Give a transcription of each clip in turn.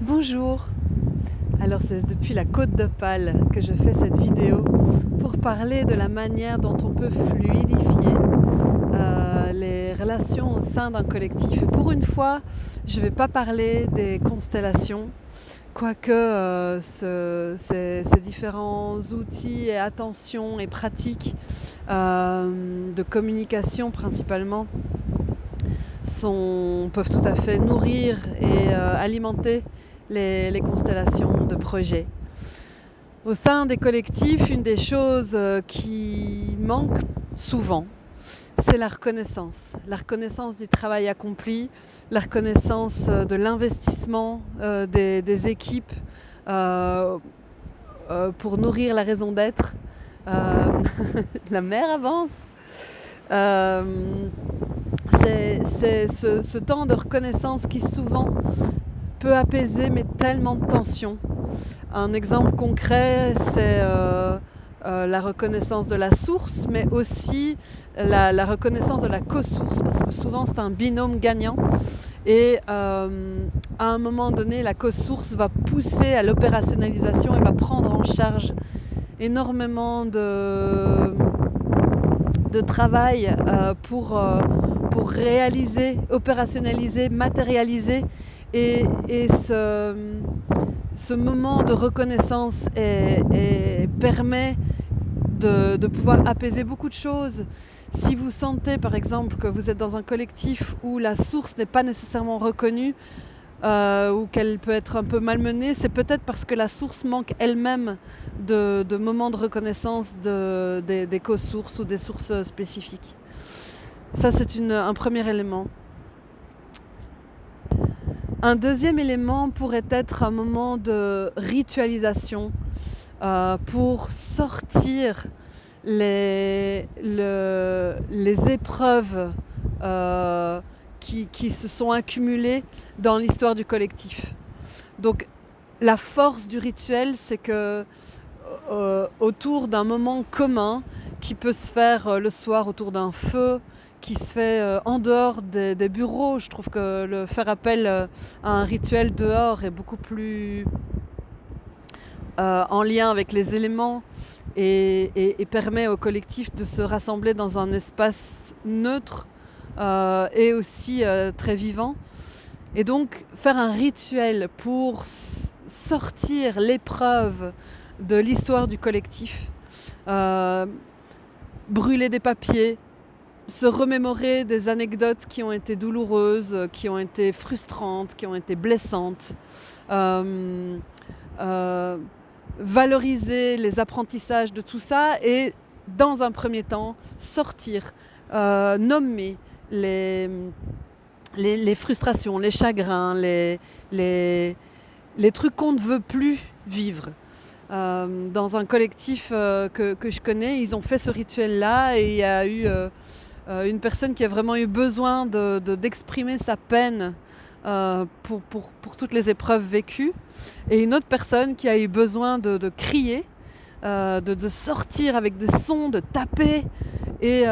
Bonjour, alors c'est depuis la Côte d'Opale que je fais cette vidéo pour parler de la manière dont on peut fluidifier les relations au sein d'un collectif. Et pour une fois, je ne vais pas parler des constellations, quoique ces différents outils et attentions et pratiques de communication principalement peuvent tout à fait nourrir et alimenter les constellations de projets. Au sein des collectifs, une des choses qui manque souvent, c'est la reconnaissance du travail accompli, la reconnaissance de l'investissement des équipes pour nourrir la raison d'être. La mer avance. C'est ce temps de reconnaissance qui souvent peut apaiser mais tellement de tensions. Un exemple concret, c'est la reconnaissance de la source, mais aussi la reconnaissance de la co-source, parce que souvent c'est un binôme gagnant. Et à un moment donné, la co-source va pousser à l'opérationnalisation et va prendre en charge énormément de travail pour réaliser, opérationnaliser, matérialiser. Et ce moment de reconnaissance permet de pouvoir apaiser beaucoup de choses. Si vous sentez par exemple que vous êtes dans un collectif où la source n'est pas nécessairement reconnue ou qu'elle peut être un peu malmenée, c'est peut-être parce que la source manque elle-même de moments de reconnaissance des co-sources ou des sources spécifiques. Ça, c'est un premier élément. Un deuxième élément pourrait être un moment de ritualisation pour sortir les épreuves qui se sont accumulées dans l'histoire du collectif. Donc la force du rituel, c'est que autour d'un moment commun qui peut se faire le soir autour d'un feu, qui se fait en dehors des bureaux. Je trouve que le faire appel à un rituel dehors est beaucoup plus en lien avec les éléments et permet au collectif de se rassembler dans un espace neutre et aussi très vivant. Et donc faire un rituel pour sortir l'épreuve de l'histoire du collectif, brûler des papiers, se remémorer des anecdotes qui ont été douloureuses, qui ont été frustrantes, qui ont été blessantes, valoriser les apprentissages de tout ça et dans un premier temps sortir, nommer les frustrations, les chagrins, les trucs qu'on ne veut plus vivre. Dans un collectif que je connais, ils ont fait ce rituel-là et il y a eu une personne qui a vraiment eu besoin d'exprimer sa peine pour toutes les épreuves vécues et une autre personne qui a eu besoin de crier, de sortir avec des sons, de taper et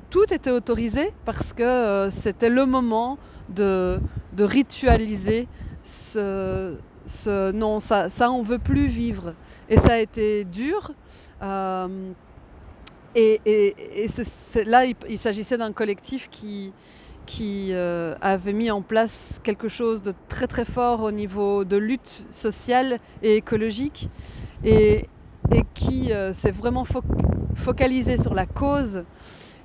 tout était autorisé parce que c'était le moment de ritualiser non, ça on veut plus vivre. Et ça a été dur. Là, il s'agissait d'un collectif qui avait mis en place quelque chose de très très fort au niveau de lutte sociale et écologique et qui s'est vraiment focalisé sur la cause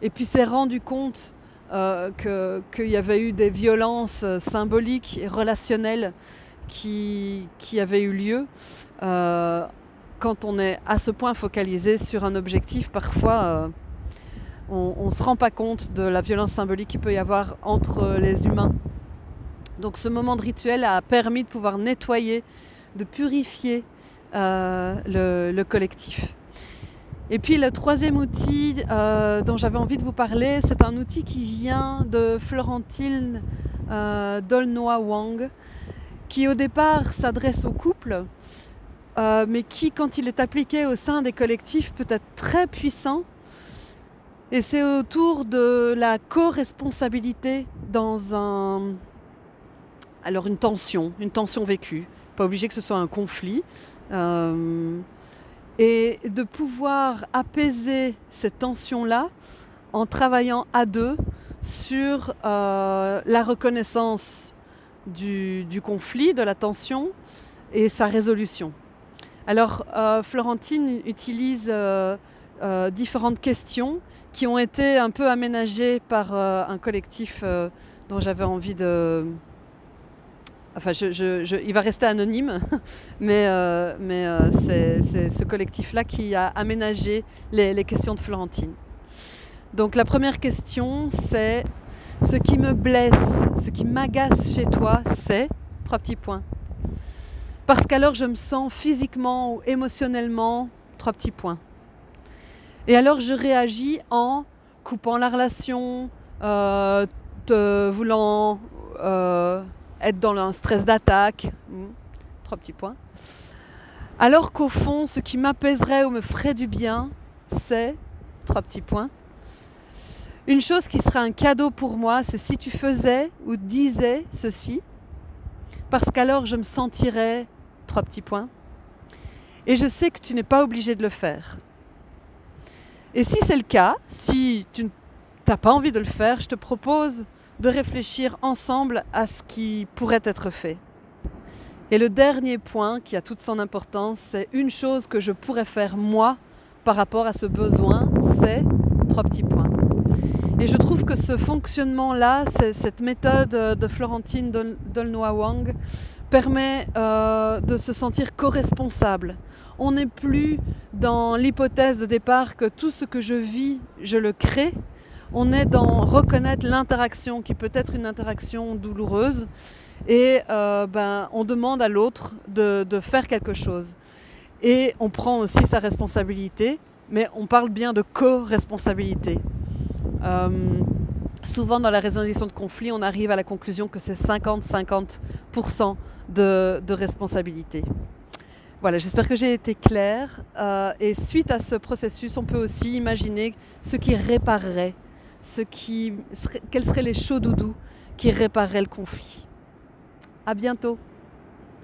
et puis s'est rendu compte qu'il y avait eu des violences symboliques et relationnelles qui avaient eu lieu. Quand on est à ce point focalisé sur un objectif, parfois on ne se rend pas compte de la violence symbolique qu'il peut y avoir entre les humains. Donc ce moment de rituel a permis de pouvoir nettoyer, de purifier le collectif. Et puis le troisième outil dont j'avais envie de vous parler, c'est un outil qui vient de Florentine Dolnoy-Wang, qui au départ s'adresse aux couples, mais qui, quand il est appliqué au sein des collectifs, peut être très puissant. Et c'est autour de la co-responsabilité dans alors une tension vécue, pas obligé que ce soit un conflit, et de pouvoir apaiser cette tension-là en travaillant à deux sur la reconnaissance du conflit, de la tension et sa résolution. Alors Florentine utilise différentes questions qui ont été un peu aménagées par un collectif dont j'avais envie de... Enfin, il va rester anonyme, mais c'est ce collectif-là qui a aménagé les questions de Florentine. Donc la première question, c'est « Ce qui me blesse, ce qui m'agace chez toi, c'est... » 3 petits points. Parce qu'alors je me sens physiquement ou émotionnellement... 3 petits points. Et alors je réagis en coupant la relation, te voulant être dans un stress d'attaque. 3 petits points. Alors qu'au fond, ce qui m'apaiserait ou me ferait du bien, c'est... 3 petits points. Une chose qui serait un cadeau pour moi, c'est si tu faisais ou disais ceci, parce qu'alors je me sentirais... 3 petits points. Et je sais que tu n'es pas obligé de le faire. Et si c'est le cas, si tu n'as pas envie de le faire, je te propose de réfléchir ensemble à ce qui pourrait être fait. Et le dernier point, qui a toute son importance, c'est une chose que je pourrais faire moi par rapport à ce besoin, c'est 3 petits points. Et je trouve que ce fonctionnement-là, cette méthode de Florentine Dolnoa-Wang, permet de se sentir co-responsable. On n'est plus dans l'hypothèse de départ que tout ce que je vis, je le crée. On est dans reconnaître l'interaction, qui peut être une interaction douloureuse, et on demande à l'autre de faire quelque chose. Et on prend aussi sa responsabilité, mais on parle bien de co-responsabilité. Souvent dans la résolution de conflits, on arrive à la conclusion que c'est 50-50% de responsabilité. Voilà, j'espère que j'ai été claire. Et suite à ce processus, on peut aussi imaginer ce qui réparerait, quels seraient les chauds doudous qui répareraient le conflit. À bientôt.